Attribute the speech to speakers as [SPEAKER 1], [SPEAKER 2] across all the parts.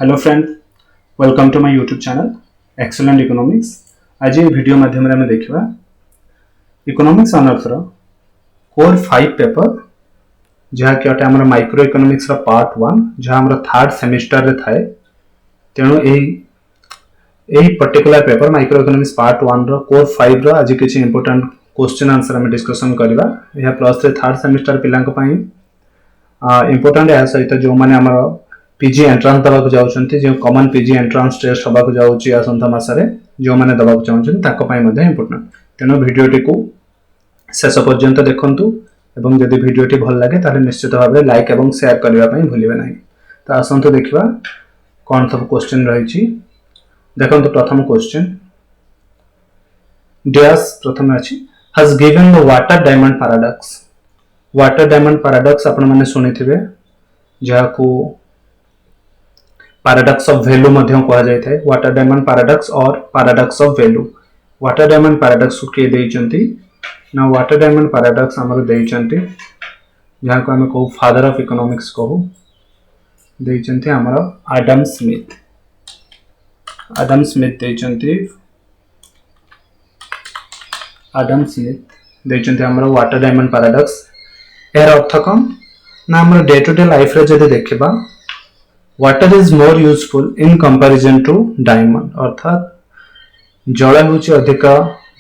[SPEAKER 1] Hello friend, welcome to my YouTube channel excellent economics. आज ये video माध्यम रे देखिबा इकोनॉमिक्स ऑनर्स रो कोर 5 पेपर जहा कि अटे हमर माइक्रो इकोनॉमिक्स रो पार्ट 1 जहा हमर थर्ड सेमेस्टर रे थाए। तेनो एही particular paper micro economics part 1 रो कोर 5 रो आज किछि इंपोर्टेंट क्वेश्चन आंसर हम डिस्कशन करबा। यह प्लस 3 थर्ड सेमेस्टर पिलांक पई इंपोर्टेंट है सहित जो माने हमर पीजी एंट्रांस दबाक जाउछन्ती जे कॉमन पीजी एंट्रांस टेस्ट हबाक जाउची आसंता मासरे जो माने दबाक चाहछन ताको पई मध्ये इंपोर्टेंट। तेनो वीडियोटी को शेष पर्यंत देखंतु एवं यदि वीडियोटी भल लागे ताले निश्चित भाबे लाइक एवं शेयर करबा पई भूलिबे नाही। तो आसंतु देखिबा कोन सब क्वेश्चन रहिची। देखंतु प्रथम क्वेश्चन डैश प्रथम अछि has given the water diamond paradox. Water diamond paradox आपण माने सुनिथिबे जहा को पैराडॉक्स ऑफ वैल्यू मध्य कहा जाय थाए। वाटर डायमंड पैराडॉक्स और paradox of value. Water diamond paradox को के देइचंती ना वाटर डायमंड पैराडॉक्स हमर देइचंती जहा को हम को फादर ऑफ इकोनॉमिक्स को देइचंती हमर एडम स्मिथ। एडम स्मिथ देइचंती एडम स्मिथ देइचंती हमर वाटर डायमंड पैराडॉक्स। एयर अर्थ कम ना हमर डे टू डे लाइफ रे जदि देखिबा water is more useful in comparison to diamond. अर्थात जल होची अधिक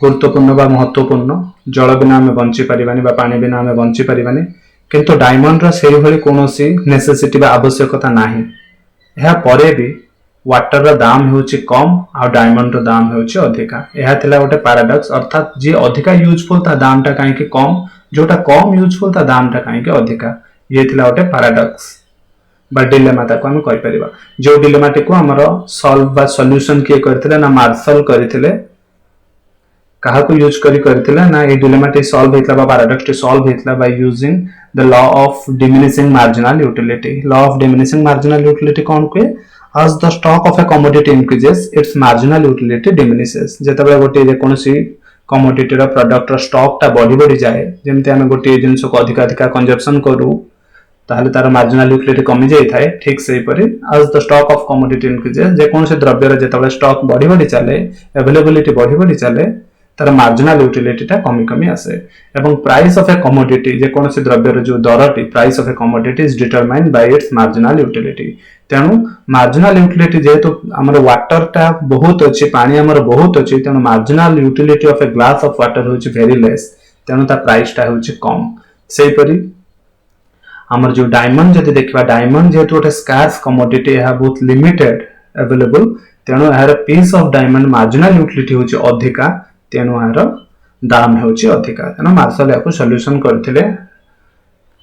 [SPEAKER 1] गुरुत्वपूर्ण बा महत्वपूर्ण। जल बिना हमें बंची परिबानी बा पानी बिना हमें बंची परिबानी, किंतु डायमंड रा सेही भली कोनोसी नेसेसिटी बा आवश्यकता नाही। एहा परे भी वाटर रा दाम होची कम आ डायमंड रा दाम होची अधिका। एहा थिला गोटे पैराडॉक्स। अर्थात जे अधिका यूजफुल ता दाम ता काहे कि कम, जोटा कम यूजफुल ता दाम ता काहे कि अधिका। ये थिला गोटे पैराडॉक्स बा डिलेमा ताको हम कहि परिबा। जो डिलेमा टिको हमरो सॉल्व बा सॉल्यूशन के करथिले ना मार्शल करथिले कहा को यूज करथिले ना ए डिलेमा टे सॉल्व हेतला बा पैराडॉक्स टे सॉल्व हेतला by using the law of diminishing marginal utility. Law of diminishing marginal utility कोन के as the stock of a commodity increases its marginal utility diminishes। जेतबे गोटे जे कोनसी कमोडिटी रा प्रोडक्ट रा स्टॉक ता बढ़ी जाए, जेमते हम गोटे जिंस को अधिक कंजप्शन करू ताहले तार मार्जिनल यूटिलिटी कमी जाय थाए। ठीक सेही परि as the stock of commodity increases जे कोनसे द्रव्य रा जेतबे स्टॉक बढ़ी चले, अवेलेबिलिटी बढ़ी चले, तार मार्जिनल यूटिलिटी ता कमी आसे। एवं प्राइस ऑफ ए कमोडिटी जे कोनसे द्रव्य रा जो दरटी price of a commodity is determined by its marginal utility. तेनु मार्जिनल यूटिलिटी जेहेतु हमर वाटर ता बहुत अछि, पानी हमर बहुत अछि, तेनु marginal utility of a glass of water होछि वेरी लेस, तेनु ता प्राइस ता होछि कम। सेही परि हमर जो डायमंड जदि देखबा, डायमंड जेहेतु गोटे स्कार्स कमोडिटी है बहुत लिमिटेड अवेलेबल, तेनु एहार piece of diamond marginal utility होछि अधिका, तेनु एहार दाम होछि अधिका। तेनु मार्शल याको सॉल्यूशन करथिले,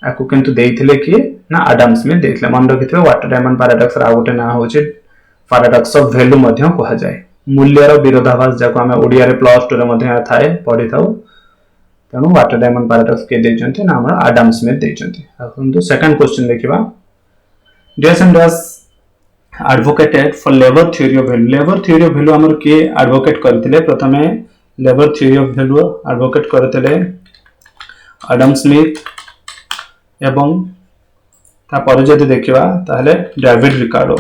[SPEAKER 1] याको किंतु देइथिले कि ना एडम स्मिथ देइथिले। मन रखिथिबे वाटर डायमंड पैराडॉक्स रा गोटे ना होछि पैराडॉक्स ऑफ वैल्यू मध्य कहा जाय। मूल्य रो विरोधाभास जाको हम ओडिया रे प्लस 2 रे मध्य थाए पढि थाउ। तेनु वाटर डायमंड पैराडॉक्स के देइचंती ना हमर एडम स्मिथ देइचंती। अब सेकंड क्वेश्चन देखिबा dash and dash advocated for labour theory of value. Labour theory of value हमर के एडवोकेट करथिले। प्रथमे labour theory of value advocate करथिले एडम स्मिथ एवं ता पर जदि देखिबा ताहले डेविड रिकार्डो।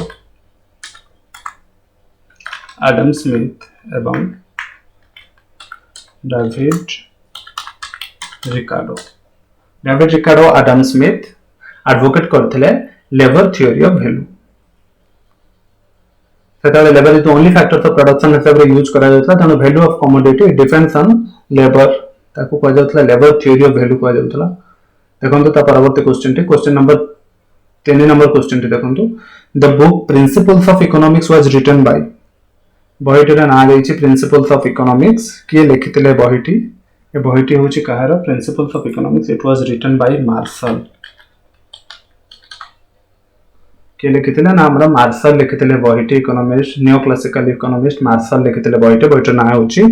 [SPEAKER 1] एडम स्मिथ एवं David Ricardo. David Ricardo Adam Smith advocate करथिले लेबर थ्योरी ऑफ वैल्यू। सेताले labour is the only factor for production हिसाब रे यूज करा जातला, तनो value of commodity depends on labour ताको कह जातला लेबर थ्योरी ऑफ वैल्यू कह जातला। देखंतु ता परवर्ती क्वेश्चन टी क्वेश्चन नंबर 3 नंबर क्वेश्चन टी देखंतु the book principles of economics was written by. बहिटी रा ना देछि प्रिंसिपल्स ऑफ इकोनॉमिक्स के लिखितले बहिटी। ए बहिटी होछि कहार principles of economics. It was written by Marshall. के लिखितले ना हमरा मार्शल लिखितले बहिटी। Economist new classical economist Marshall लिखितले बहिटी। बहिटी ना होछि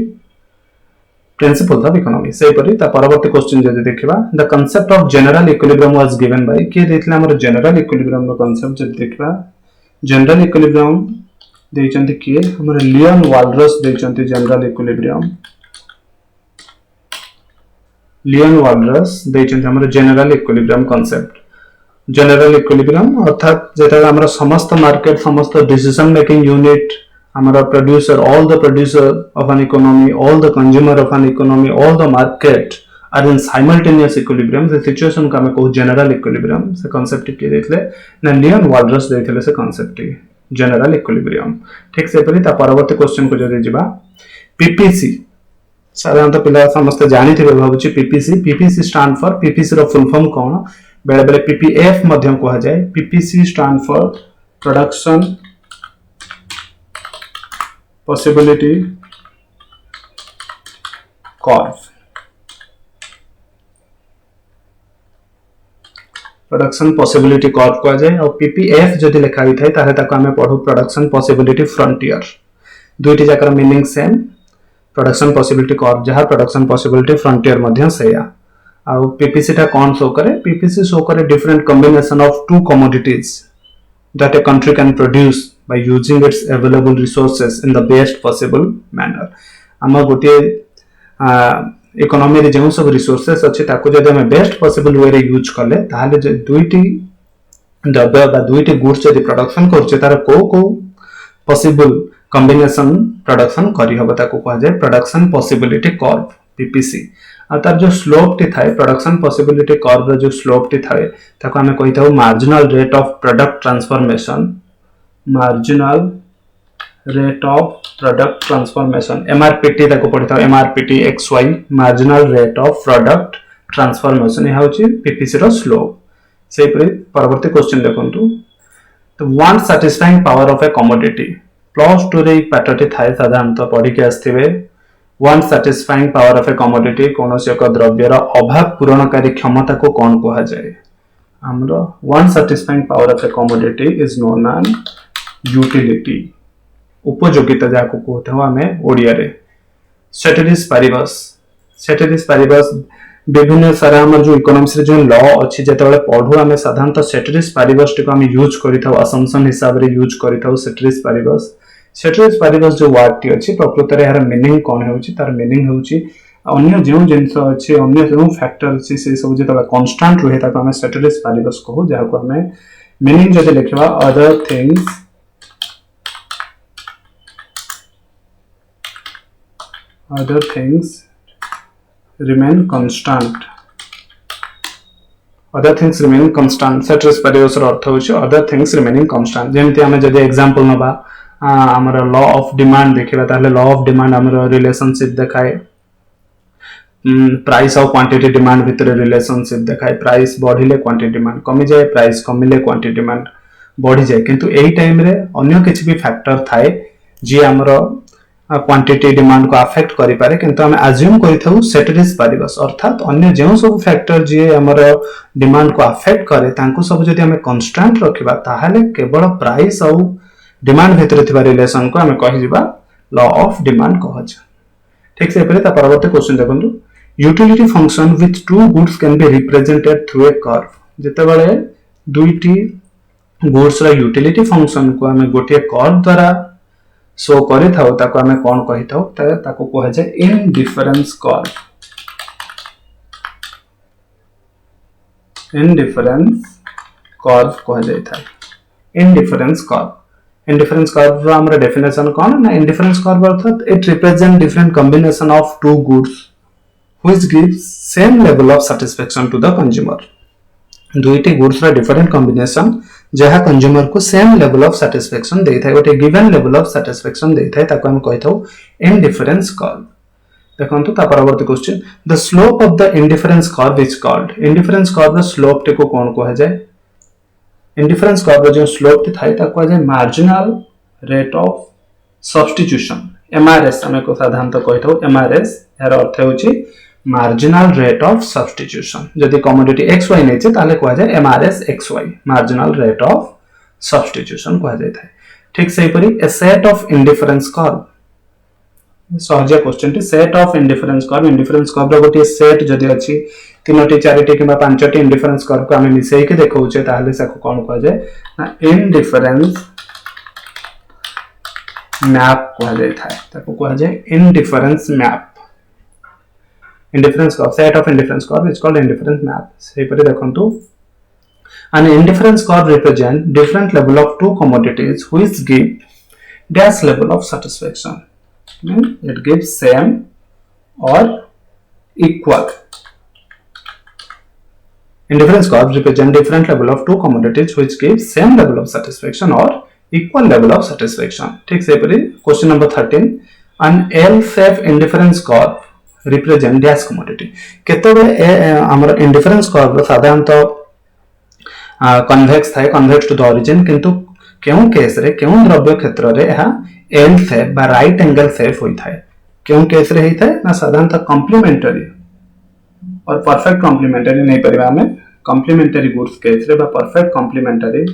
[SPEAKER 1] प्रिंसिपल्स ऑफ इकोनॉमिक्स। सेही परि ता परवर्ती क्वेश्चन जदि देखिबा the concept of general equilibrium was given by. के देथिले हमर जनरल इक्विलिब्रियम रो कांसेप्ट जदि देखिबा जनरल इक्विलिब्रियम देइचंती के हमर लियन वाल्रस देइचंती जनरल इक्विलिब्रियम। लियन वाल्रस देइचंती हमर general equilibrium concept. General equilibrium अर्थात जेटा हमर समस्त मार्केट समस्त डिसीजन मेकिंग यूनिट हमर producer all the producer of an economy all the consumer of an economy all the market are in simultaneous equilibrium से situation को हम कहू जनरल इक्विलिब्रियम से कांसेप्ट के देथिले ना लियन वाल्रस देथिले से कांसेप्ट जनरल इक्विलिब्रियम ठीक से परि ता परवर्ती क्वेश्चन को जदि जिबा पीपीसी साधारणतः पिला समस्त जानी थे भाबुची PPC PPC stand for PPC रो फुल फॉर्म कोन बेले बेले पीपीएफ मध्यम कहा जाए PPC stand for production possibility curve production possibility curve कहा जाए और पीपीएफ जदि लिखा ही थाए तारे ताको हमें पढू प्रोडक्शन पॉसिबिलिटी फ्रंटियर दुईटी जाकर meaning same production possibility curve जहां प्रोडक्शन पॉसिबिलिटी फ्रंटियर मध्य सेया आउ पीपीसी टा कौन शो करे पीपीसी शो करे different combination of to commodities that a country can produce by using its available resources in the best possible manner हम गोटे economy रे जेउ सब रिसोर्सेस अछि ताको जदि हम बेस्ट पॉसिबल वे रे यूज करले ताहाले जे दुईटी द्रव्य बा दुईटी गुड्स जदि प्रोडक्शन करछे तार को पॉसिबल कॉम्बिनेशन प्रोडक्शन करी हबो ताको कहा जाय प्रोडक्शन पॉसिबिलिटी कर्व पीपीसी आ तार जो स्लोप टी थाए प्रोडक्शन पॉसिबिलिटी कर्व रो जो स्लोप टी थाए ताको हमें कहि थाउ marginal rate of product transformation marginal rate of product transformation MRPT ताको पढि थाउ MRPT XY marginal rate of product transformation यह होची पीपीसी रो स्लोप से परवर्ती क्वेश्चन देखंतु तो one satisfying power of a commodity plus 2 रे पाठटी थाए साधारणतः पढि के आस्थिबे one satisfying power of a commodity कोनोसी एक द्रव्यर अभाव पूरणकारी क्षमता को कौन कहा जाए हमरो want satisfying power of a commodity is known as utility उपयोगिता जाको कहते हो हमें ओडिया रे सेटेरिस पारिबस विभिन्न सारा हमर जो इकोनॉमिक्स रे जो लॉ अछि जेतेबेले पढू हमें साधारणतः सेटेरिस पारिबस को हम यूज करिथाउ असम्पशन हिसाब रे यूज करिथाउ सेटेरिस पारिबस जो वर्ड टी अछि प्रकृत रे हर मीनिंग कोन होउछि तार मीनिंग होउछि अन्य जो जिंस अछि अन्य जो फैक्टर अछि से सब जेतेबेले कांस्टेंट रहे ताको हमें सेटेरिस पारिबस कहू जाको हमें मीनिंग जदि लिखबा other things remain constant ceteris paribus रो अर्थ होछि other things remaining constant जेमति हमें जदि एग्जांपल नबा हमर लॉ ऑफ डिमांड देखिबा ताले लॉ ऑफ डिमांड हमर रिलेशनशिप देखाए प्राइस और क्वांटिटी डिमांड भितर रिलेशनशिप देखाए प्राइस बढ़िले क्वांटिटी डिमांड कमी जाए प्राइस कमिले क्वांटिटी डिमांड बढ़ी जाए किंतु एई टाइम रे अन्य किछि भी फैक्टर थाए जे हमर क्वांटिटी डिमांड को अफेक्ट करि पारे किंतु हम अज्यूम करिथौ सेटेरिस पारिबस अर्थात अन्य जेउ सब फैक्टर जे हमर डिमांड को अफेक्ट करे तांको सब जदि हम कांस्टेंट रखिबा ताहाले केवल प्राइस और डिमांड भितर थिबा रिलेशन को हम कहि जिबा लॉ ऑफ डिमांड कहज ठीक से पहिले ता परवर्ती क्वेश्चन देखंतु utility function with to goods can be represented through a curve जेते बेले दुईटी गुड्स रा यूटिलिटी फंक्शन को हम गोटे कर्व द्वारा शो करि थाउ ताको हमें कोन कहि थाउ ताको कहा जाय इनडिफरेंस कर्व कहा जाय था इनडिफरेंस कर्व रो हमर डेफिनेशन कोन ना इनडिफरेंस कर्व अर्थात it represent different combination of two goods which gives same level of satisfaction to the consumer दुईटी गुड्स रा डिफरेंट कॉम्बिनेशन जहा कंज्यूमर को सेम लेवल ऑफ सैटिस्फैक्शन देई थाए गोटे गिवन लेवल ऑफ सैटिस्फैक्शन देई थाए ताको हम कहि थाउ इनडिफरेंस कर्व देखंतु ता परवर्ती question the slope of the indifference curve is called indifference curve रो स्लोप टे को कोन कहा जाय इनडिफरेंस कर्व रो जो स्लोप टे थाए ताको कहा जाय marginal rate of substitution MRS हमें को साधारणतः कहि थाउ एमआरएस यार अर्थ होछि मार्जिनल रेट ऑफ सब्स्टिट्यूशन जदि कमोडिटी XY नेचे ताले कहा जाय MRS XY marginal rate of substitution कहा जाय थाए ठीक सही परी a set of indifference curve सहज क्वेश्चन टी सेट ऑफ इंडिफरेंस कर्व रो गोटे सेट जदि अछि तीनोटी चारिटी किबा पांचटी इंडिफरेंस कर्व को हम मिसै के देखौचे ताले साको कोन कहा जाय ना इंडिफरेंस मैप कहा जाय थाए ताको कहा जाय indifference map indifference curve set of indifference curve is called indifference map सही परे देखंतु An indifference curve represents different level of two commodities which give dash level of satisfaction. It gives same or equal. Indifference curves represent different level of two commodities which give same level of satisfaction or equal level of satisfaction. ठीक से परी question number 13. An L-shape indifference curve represent dash commodity. केतबे हमर indifference curve साधारणतः convex थाए convex to the origin किंतु केउ case रे केउ द्रव्य क्षेत्र रे यह एल शेप बा राइट एंगल शेप होई थाए केउ केस रे हेई थाए ना साधारणतः कॉम्प्लीमेंटरी और परफेक्ट कॉम्प्लीमेंटरी नहीं परिबा हमें कॉम्प्लीमेंटरी गुड्स केस रे बा परफेक्ट कॉम्प्लीमेंटरी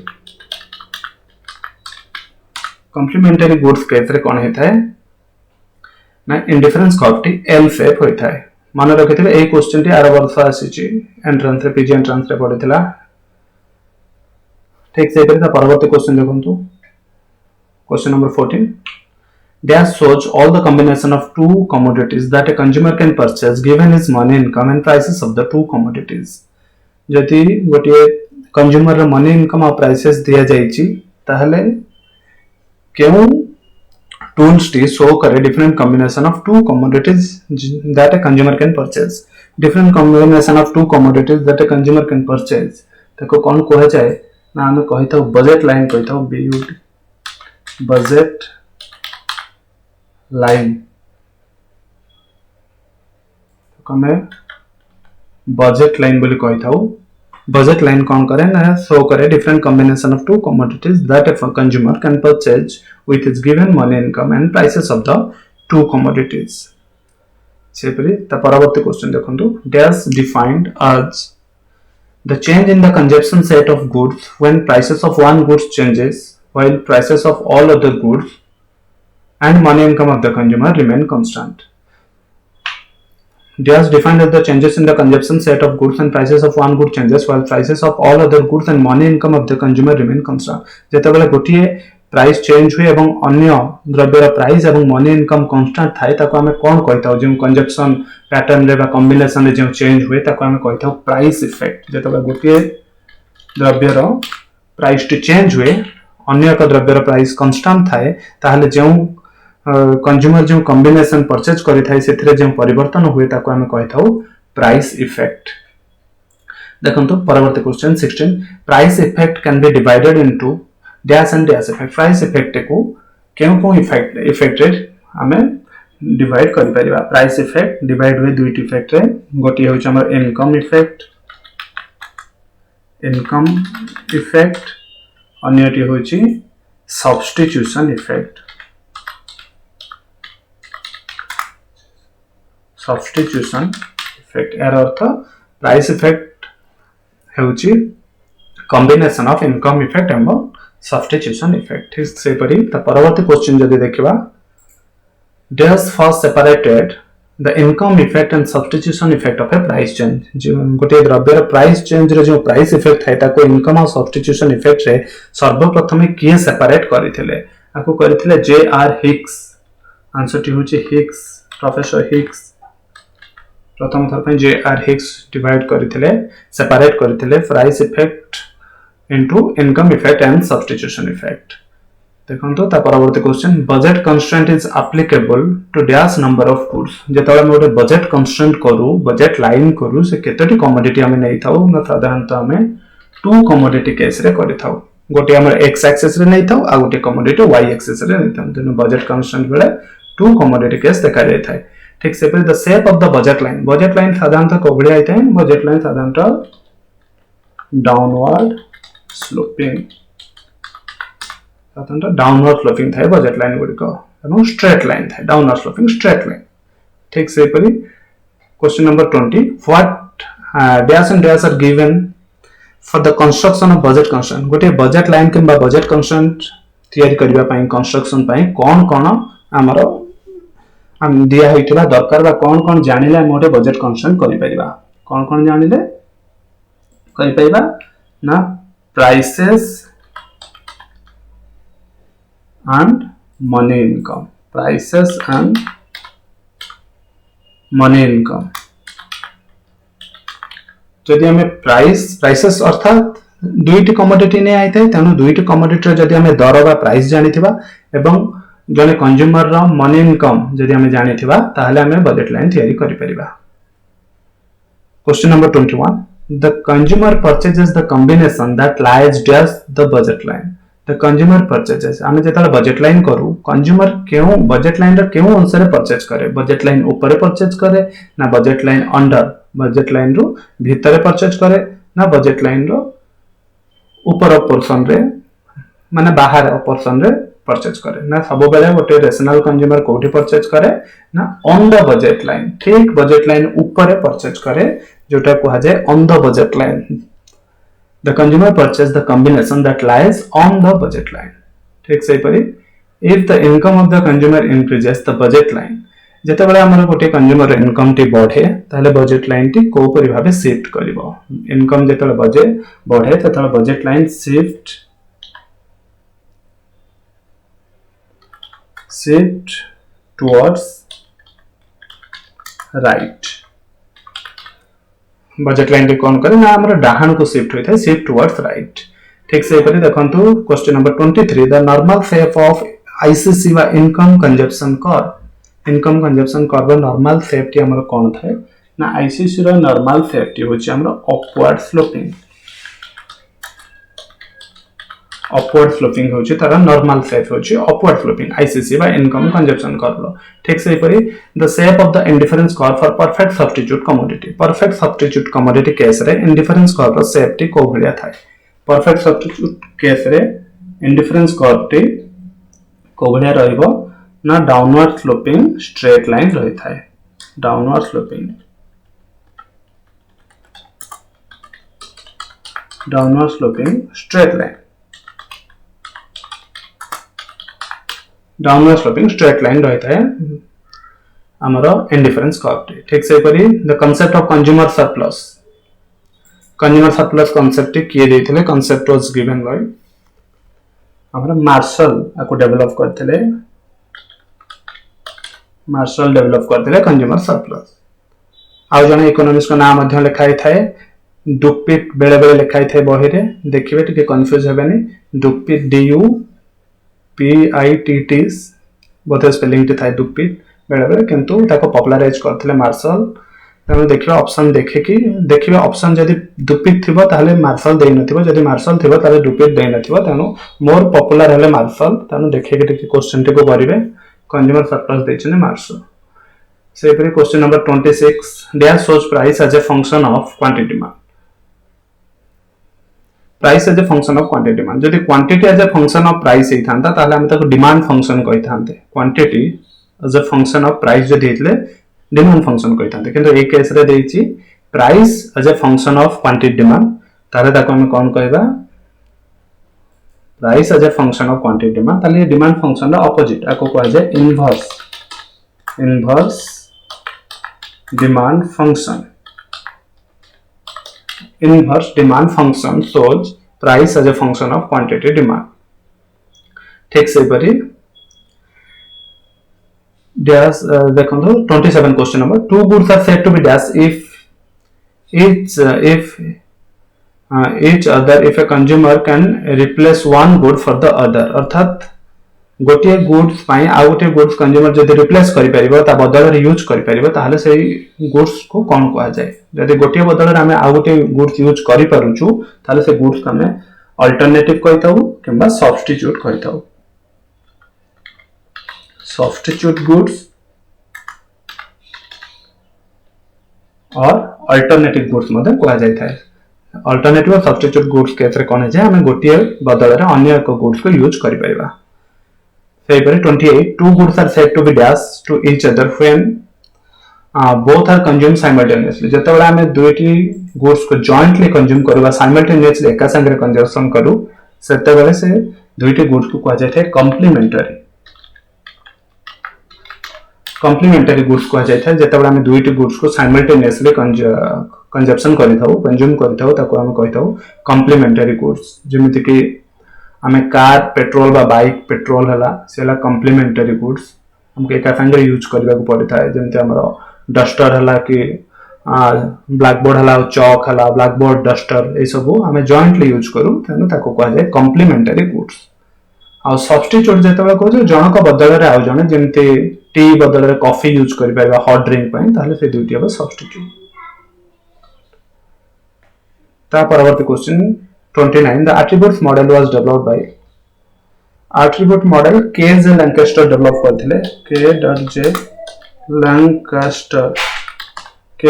[SPEAKER 1] गुड्स केस रे कोन हेई थाए ना indifference curve T L shape होई थाए मन रखिथिबे एई क्वेश्चन टी आर वर्ष आसीची एंट्रेंस रे पीजी एंट्रेंस रे पढिथिला ठीक से परवर्ती क्वेश्चन देखो question number 14 dash shows all the combination of two commodities that a consumer can purchase given his money income and prices of the two commodities जति गोटे consumer रो money income और prices दिया जाईची ताहले केउ टूल्स टी शो करे different combination of to commodities that a consumer can purchase different combination of to commodities that a consumer can purchase ताको कोन कहे जाए ना हमें कही था बजेट लाइन कही था बीयूटी बजेट लाइन हमें बजेट लाइन बोली कही था बजेट लाइन कौन करे ना शो करे different combination of to commodities that a consumer can purchase with his given money income and prices of the two commodities सेपरी ता परवर्ती क्वेश्चन देखंतु dash defined as the change in the consumption set of goods when prices of one goods changes while prices of all other goods and money income of the consumer remain constant. Dash defined as the changes in the consumption set of goods and prices of one good changes while prices of all other goods and money income of the consumer remain constant. जेतेबेले गोटिए price change हुए एवं अन्य द्रव्यर price एवं money income constant थाए ताको हमें कोन कहिताउ जे कंजप्शन पैटर्न रे बा कॉम्बिनेशन रे जे चेंज हुए ताको हमें कहिताउ प्राइस इफेक्ट जेतबे गोटे द्रव्यर प्राइस टी चेंज हुए अन्य एक द्रव्यर प्राइस कांस्टेंट थाए ताहले जे कंज्यूमर जो कॉम्बिनेशन परचेज करि थाए सेथिरे जे परिवर्तन हुए ताको हमें कहिताउ प्राइस इफेक्ट देखंतु परवर्ती question 16 price effect can be divided into dash and dash effect price effect को केउ इफेक्ट रे हमें डिवाइड करि परिबा प्राइस इफेक्ट डिवाइड हुए दुईटी इफेक्ट रे गोटी होछ हमर इनकम इफेक्ट अन्यटी होछि सब्स्टिट्यूशन इफेक्ट यार अर्थ प्राइस इफेक्ट होछि combination of income effect and substitution effect ठीक से परी त परवर्ती क्वेश्चन जदि देखिबा dash first separated the income effect and substitution effect of a price change जो गोटे द्रव्यर प्राइस चेंज रे जो प्राइस इफेक्ट है ताको इनकम और सब्स्टिट्यूशन इफेक्ट रे सर्वप्रथम किए सेपरेट करथिले आको करथिले जे आर हिक्स आंसर टी होची हिक्स प्रोफेसर हिक्स प्रथम थर पे जे आर हिक्स डिवाइड करथिले सेपरेट करथिले price effect into income effect and substitution effect देखंतो ता परवर्ती question budget constraint is applicable to dash number of goods जेतले हम गोटे बजट कंस्ट्रेंट करू बजट लाइन करू से केतोटी कमोडिटी हम नै थाउ न साधारणतः हमें टू कमोडिटी केस रे करि थाउ गोटे हमर x एक्सिस रे नै थाउ आ गोटे कमोडिटी y एक्सिस रे नै थाउ देन बजट कंस्ट्रेंट बेले टू कमोडिटी केस देखा जाय थाए ठीक से the shape of the budget line साधारणतः कोबड़ी आइते हैं बजट लाइन साधारणतः डाउनवर्ड स्लोपिंग साधारणतः डाउनवर्ड स्लोपिंग थाए बजट लाइन गुडी को एवं स्ट्रेट लाइन थाए डाउनवर्ड स्लोपिंग स्ट्रेट लाइन ठीक से परी question number 20 what dash and dash are given for the construction of budget constraint गोटे बजट लाइन किंबा बजट कंस्ट्रेंट तैयारी करबा पई कंस्ट्रक्शन पई कोन कोन हमरो हम दिया होइतबा दरकार बा कोन जानिले हम गोटे बजट कंस्ट्रेंट करि परिबा कोन जानिले करि परिबा ना prices and money income जदि हमें प्राइसेस अर्थात दुईटी कमोडिटी नहीं आई थाए तेणु दुईटी कमोडिटी जदि आम दर बा प्राइस जानिथिबा एवं जने कंज्यूमर रो मनी इनकम जदि आम जानिथिबा ताहले आम बजेट लाइन तैयारी करि परिबा। Question number 21, the consumer purchases the combination that lies just the budget line. The consumer purchases आम जेता बजेट लाइन करू कंज्यूमर क्यों बजेट लाइन रो क्यों अनुसार परचेज करे, बजेट लाइन ऊपर परचेज करे ना budget line under budget line रो भीतर परचेज करे ना बजेट लाइन रो ऊपर पोर्शन रे माने बाहर पोर्शन रे परचेज करे ना सब बेले गोटे रेशनल कंज्यूमर कोठी परचेज करे ना ऑन द बजेट लाइन ठीक बजेट लाइन ऊपर परचेज करे जोटा कहा जाए on the budget line. The consumer purchase the combination that lies on the budget line ठीक से परी if the income of the consumer increases the budget line जेते बेले हमर गोटे कंज्यूमर इनकम टी बढ़े ताले बजेट लाइन टी को परि भाबे शिफ्ट करिवो इनकम जेते बेले बजेट बढ़े तते budget line shift towards right budget line T कौन करे ना हमर डाहान को शिफ्ट होइथा शिफ्ट टुवर्ड्स राइट ठीक से परि देखंतु question number 23 the normal shape of ICC वा इनकम कंजप्शन कर्व रो नॉर्मल शेप टी हमर कोन थाए ना आईसीसी रो नॉर्मल शेप टी होची हमर अपवर्ड स्लोपिंग होची तारा नॉर्मल शेप होची अपवर्ड स्लोपिंग आईसीसी बा इनकम कंजप्शन कर्व ठीक से परी the shape of the indifference curve for perfect substitute commodity case रे इंडिफरेंस कर्व रो शेप टी को भलिया थाए परफेक्ट सब्स्टिट्यूट केस रे इंडिफरेंस कर्व टी को भलिया रहइबो ना डाउनवर्ड स्लोपिंग स्ट्रेट लाइन रही थाए downward sloping straight line downward sloping straight line रही थाए हमरो इंडिफरेंस कर्व ठीक से परी the concept of consumer surplus concept किए देथिले कांसेप्ट वाज गिवन बाय हमरो मार्शल को डेवलप करथिले कंज्यूमर सरप्लस आउ जने इकोनॉमिक्स को नाम मध्य लिखाई थाए डुकपिट बेले बेले लिखाई थाए बही रे देखिबे टिके कंफ्यूज हेबेनी डुकपिट DUPITT बोथे स्पेलिंग टी थाए डुकपिट बेले बेले किंतु ताको पॉपुलराइज करथिले मार्शल तेणु देखिबा ऑप्शन देखिबा ऑप्शन जदि डुकपिट थिबो ताहले मार्शल देइ नथिबो जदि मार्शल थिबो ताहले डुकपिट देइ नथिबो तेणु मोर पॉपुलर हेले मार्शल तेणु देखिके टिके क्वेश्चन टी को करिवे कंज्यूमर सरप्लस देछने मार्शल से परी question number 26 dash shows price as a function of quantity demand price as a function of quantity demand जदि quantity as a function of price हे थांता ताहले हम ताको डिमांड फंक्शन कहि थांते quantity as a function of price जदि हेतले डिमांड फंक्शन कहि थांते किंतु ए केस रे देछि price as a function of quantity demand तारे ताको हम कोन कहबा price as a function of quantity demand ताले डिमांड फंक्शन रा ऑपोजिट आको कह जाय inverse demand function inverse demand function shows price as a function of quantity demand ठीक से परी dash देखो 27 question number two goods are said to be dash if each other if a consumer can replace one good for the other अर्थात गोटे goods पाई आ गोटे goods consumer जदि replace करि परिबो ता बदल रे यूज करि परिबो ताहले सेही गुड्स को कोन कहा जाय जदि गोटे बदल रे हमें आ गोटे गुड्स यूज करि परुछु ताहले से गुड्स को हमें अल्टरनेटिव कहिताउ किबा सब्स्टिट्यूट कहिताउ सब्स्टिट्यूट गुड्स और अल्टरनेटिव गुड्स मध्ये कहा जाय थाए अल्टरनेटिव और सब्स्टिट्यूट गुड्स केस रे कोन जे हमें गोटे बदल रे अन्य एक गुड्स को यूज करि परिबा। 28 two goods are said to be dash to each other when both are consumed simultaneously जेतेबेला हमें दुईटी गुड्स को जॉइंटली कंज्यूम करबा साइमल्टेनियसली एका संगे कंजम्पशन करू सेतेबेले से दुईटी गुड्स को कहा जाय कॉम्प्लीमेंटरी गुड्स कहा जाय जेतेबेला हमें दुईटी गुड्स को साइमल्टेनियसली कंजम्पशन कंज्यूम करिथाउ ताको हम कहिथाउ कॉम्प्लीमेंटरी गुड्स जेमिति कि हमें कार पेट्रोल बा बाइक पेट्रोल हला सेला कॉम्प्लीमेंटरी गुड्स हमके एका संगे यूज करबा को पड़ता है जेमते हमरो डस्टर हला कि ब्लैक बोर्ड हला चॉक हला ब्लैक बोर्ड डस्टर ए सब आम जॉइंटली यूज करूँ तेणु कह जाए कॉम्प्लीमेंटरी गुड्स। आ सब्स्टिट्यूट जेतेबेले कहू जनक बदल में आउ जने जेमती टी बदल में कॉफी यूज कर पारिबा हॉट ड्रिंक पई ताले से दुईटी हम सब्स्टिट्यूट। ता परवर्ती question 29 the attributes model was developed by attribute model K J Lancaster develop करथिले के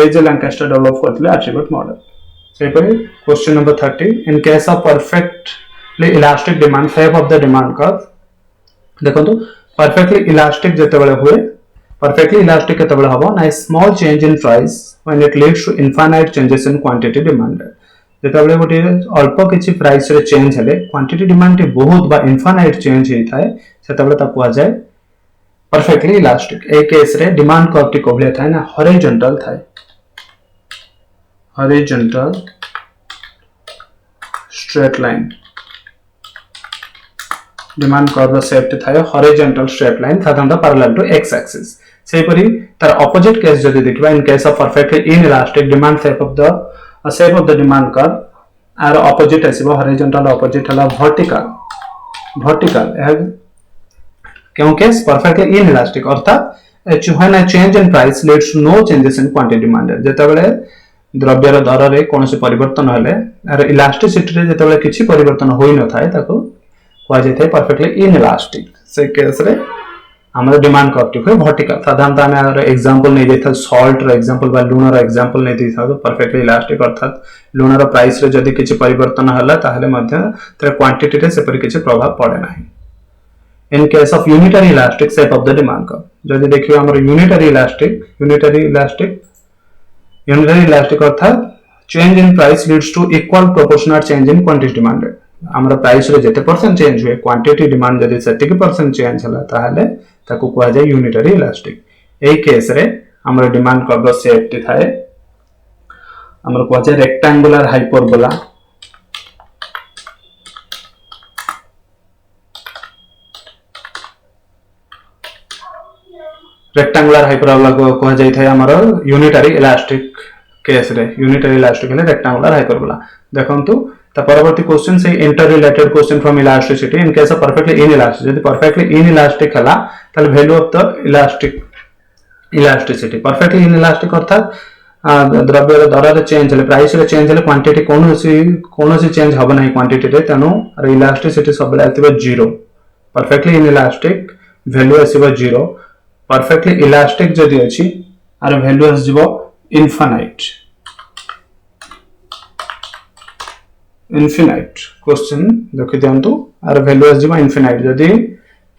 [SPEAKER 1] जे लैंकास्टर डेवलप करथिले एट्रिब्यूट मॉडल। सेपरी question number 30 in case of perfectly elastic demand shape of the demand curve देखो perfectly elastic जेतेबेले हुए perfectly elastic केतेबेले हबो ना small change in price when it leads to infinite changes in quantity demanded जेतेबेले गोटे अल्प किछि प्राइस रे चेंज हेले क्वांटिटी डिमांड टी बहुत बा इनफाइनाइट चेंज हेइ थाए सेतेबेले ता कुआ जाय परफेक्टली इलास्टिक। ए केस रे डिमांड कर्व टी कोबले थाए ना हॉरिजॉन्टल थाए horizontal straight line demand curve shape टी थाए हॉरिजॉन्टल स्ट्रेट लाइन साधारणतः पैरेलल टू एक्स एक्सिस। सेपरी तार ऑपोजिट केस जदि देखिबा in case of perfectly inelastic demand shape of the demand curve आर ऑपोजिट आसीबो हॉरिजॉन्टल ऑपोजिट हला वर्टिकल क्यों केस परफेक्टली इनइलास्टिक अर्थात when a change in price leads to no changes in quantity demanded जेतेबेले द्रव्यर दर रे कोनोसी परिवर्तन हेले आर इलास्टिसिटी रे जेतेबेले किछि परिवर्तन होई न थाए ताको कह जाए परफेक्टली इनइलास्टिक। से केस रे हमर डिमांड कर्व टी हुए वर्टिकल साधारणतः आम एग्जांपल नहीं देथा सॉल्ट रो एग्जांपल बा लूण रो एग्जांपल नहीं देथा परफेक्टली इलास्टिक अर्थात लूण रो प्राइस रे जदी किछि परिवर्तन हला ताहले मध्य तर क्वांटिटी रे सेपरि किछि प्रभाव पड़े नाही। In case of unitary elastic shape of the demand curve जदी देखियो हमर यूनिटरी इलास्टिक अर्थात change in price leads to equal proportional change in quantity demanded हमर प्राइस रे जेते परसेंट चेंज हुए क्वांटिटी डिमांड जदी सेटिक परसेंट चेंज हला ताहले ताको कह जाय यूनिटरी इलास्टिक। ए केस रे हमर डिमांड कर्व शेप टी थाए हमर कह जाय रेक्टेंगुलर हाइपरबोला को कह जाय थाए हमर यूनिटरी इलास्टिक केस रे यूनिटरी इलास्टिक ले रेक्टेंगुलर हाइपरबोला। देखंतु द परवर्ती क्वेश्चन से inter related question from elasticity in case of perfectly inelastic यदि परफेक्टली इनइलास्टिक हला ताले value of the elasticity perfectly inelastic अर्थात द्रव्य दर रे चेंज ले प्राइस रे चेंज ले क्वांटिटी कोनोसी चेंज हबो नाही क्वांटिटी रे तेनु इलास्टिसिटी सब बेले आतिबो 0 परफेक्टली इनइलास्टिक वैल्यू आसीबो 0 परफेक्टली इलास्टिक जदी अछि आर वैल्यू आसीबो इनफिनाइट क्वेश्चन देखि दियंतु आर वैल्यू आसीबो इनफिनाइट जदी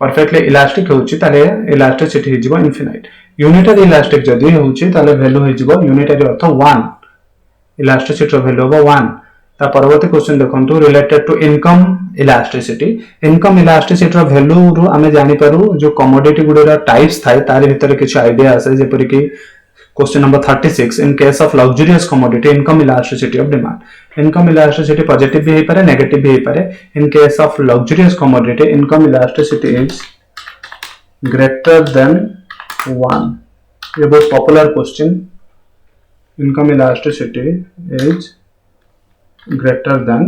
[SPEAKER 1] परफेक्टली इलास्टिक होउची ताले इलास्टिसिटी हिजिबो इनफिनाइट यूनिटरी इलास्टिक जदी होउची ताले वैल्यू हिजिबो यूनिटरी अर्थ 1 इलास्टिसिटी वैल्यू हो 1। ता परवर्ती क्वेश्चन देखंतु related to income elasticity value रु आमे जानि पारू जो कमोडिटी गुडरा टाइप्स थाए तारि भितर किछ आईडिया आसे जेपरि कि question number 36 in case of luxurious commodity income elasticity of demand income elasticity positive भी हे पारे नेगेटिव भी हे पारे इन case of luxurious commodity income elasticity is greater than 1 ये बहुत popular question income elasticity is greater than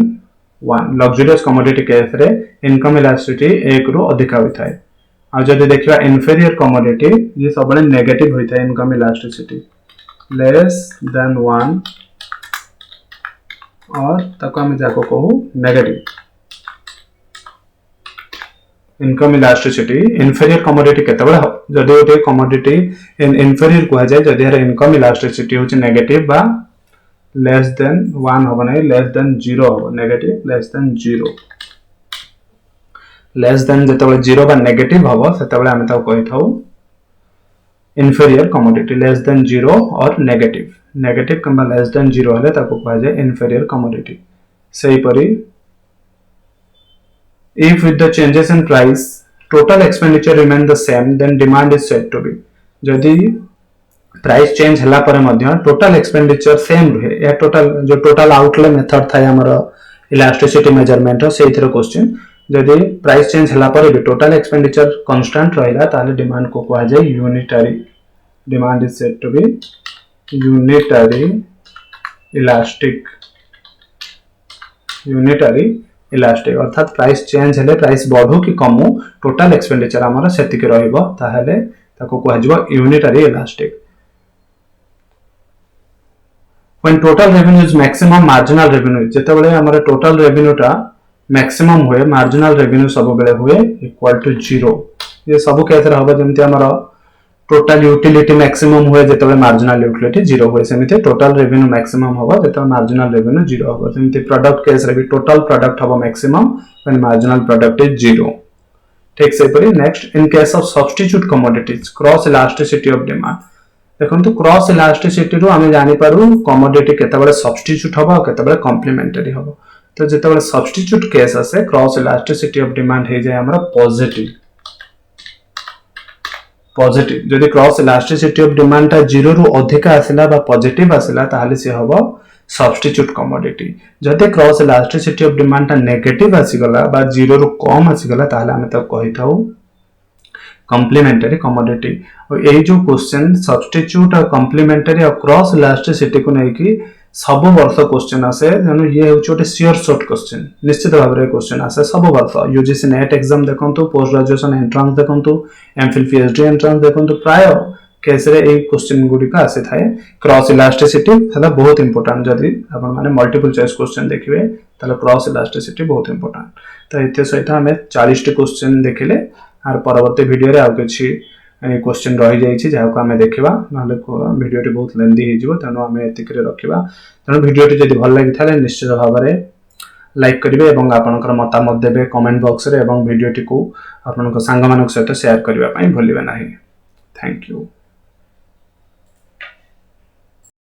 [SPEAKER 1] 1 luxurious commodity case रे income elasticity 1 रु अधिक होई थाए आ जदि देखिबा इन्फीरियर कमोडिटी ये सब बळे नेगेटिव होई थाए इनकम इलास्टिसिटी लेस देन 1 और ताको हम जाको कहू negative income elasticity inferior commodity केतबेले जदि ओटे कमोडिटी इन्फीरियर को जाय जदि हर इनकम इलास्टिसिटी होची नेगेटिव बा लेस देन 1 होबो नै लेस देन 0 होबो negative less than 0 less than जेतबेले 0 बा नेगेटिव होबो सेतबेले हम ताको कहि थाउ इन्फीरियर कमोडिटी लेस देन 0 और नेगेटिव कंबा लेस देन 0 हले ताको कह जाय इन्फीरियर कमोडिटी। सही परी if with the changes in price total expenditure remain the same then demand is said to be जदि प्राइस चेंज हला पर मध्य टोटल एक्सपेंडिचर सेम रहे या टोटल आउटले मेथड था हमर इलास्टिसिटी मेजरमेंट से इथरो क्वेश्चन जदि प्राइस चेंज हला पर भी टोटल एक्सपेंडिचर कांस्टेंट रहला ताले डिमांड को कहा जाय unitary demand is said to be unitary elastic अर्थात प्राइस चेंज हेले प्राइस बढ़ू कि कमू टोटल एक्सपेंडिचर आमर सेतिक रहिबो ताहेले ताको कहजिबो unitary elastic. when total revenue is maximum marginal revenue जेतेबेले हमर टोटल रेवेन्यू टा मैक्सिमम हुए मार्जिनल रेवेन्यू सब बेले हुए इक्वल टू 0 ये सब केस रे हबो जेमति हमर टोटल यूटिलिटी मैक्सिमम हुए जेतेबेले मार्जिनल यूटिलिटी 0 हुए सेमिति टोटल रेवेन्यू मैक्सिमम हबो जेतेबेले मार्जिनल रेवेन्यू 0 हबो सेमिति प्रोडक्ट केस रे भी टोटल प्रोडक्ट हबो maximum when marginal product is 0 ठीक से परी। Next in case of substitute commodities cross elasticity of demand देखो क्रॉस इलास्टिसिटी रू आम जापर कमोडिटी केतबेले सब्स्टिट्यूट हम केतबेले कॉम्प्लीमेंटरी हम तो जितेबाला सब्स्टिट्यूट केस आसे क्रॉस इलास्टिसिटी ऑफ डिमांड हो जाए हमर पॉजिटिव जदि क्रॉस इलास्टिसिटी ऑफ डिमांड टा 0 रु अधिक आसिला बा पॉजिटिव आसिला ताहाले से हबो सब्स्टिट्यूट कमोडिटी जदि क्रॉस इलास्टिसिटी ऑफ डिमांड टा नेगेटिव आसीगला बा 0 रु कम आसीगला ताहाले हम त कहि थाउ कॉम्प्लीमेंटरी कमोडिटी। और ए जो क्वेश्चन सब्स्टिट्यूट और कॉम्प्लीमेंटरी और क्रॉस इलास्टिसिटी को लेकी सब वर्ष क्वेश्चन आसे जनु ये होचे ओटे श्योर शॉर्ट क्वेश्चन निश्चित भाव रे क्वेश्चन आसे सब वर्ष यूजीसी नेट एग्जाम देखंतु पोस्ट ग्रेजुएशन एंट्रेंस देखंतु एमफिल पीएचडी एंट्रेंस देखंतु प्राय केस रे ए क्वेश्चन गुडी का आसे थाए क्रॉस इलास्टिसिटी हला बहुत इंपोर्टेंट जदी आपण माने मल्टीपल चॉइस क्वेश्चन देखिबे तले क्रॉस इलास्टिसिटी बहुत इंपोर्टेंट। तो एते सहित हमें 40 टी क्वेश्चन देखिले आर परवर्ती वीडियो रे आ किछि क्वेश्चन रही जाइए जहाँ आम देखा ना भिडियो बहुत लेंदी हो तेणु आम एतिक रखा तेणु भिडियो जब भल लगी निश्चित भाव में लाइक करेंगे और आपंकर मतामत देवे कमेंट बॉक्स रे भिडियो को आप सांग सहित शेयर करने भूलिए ना। Thank you.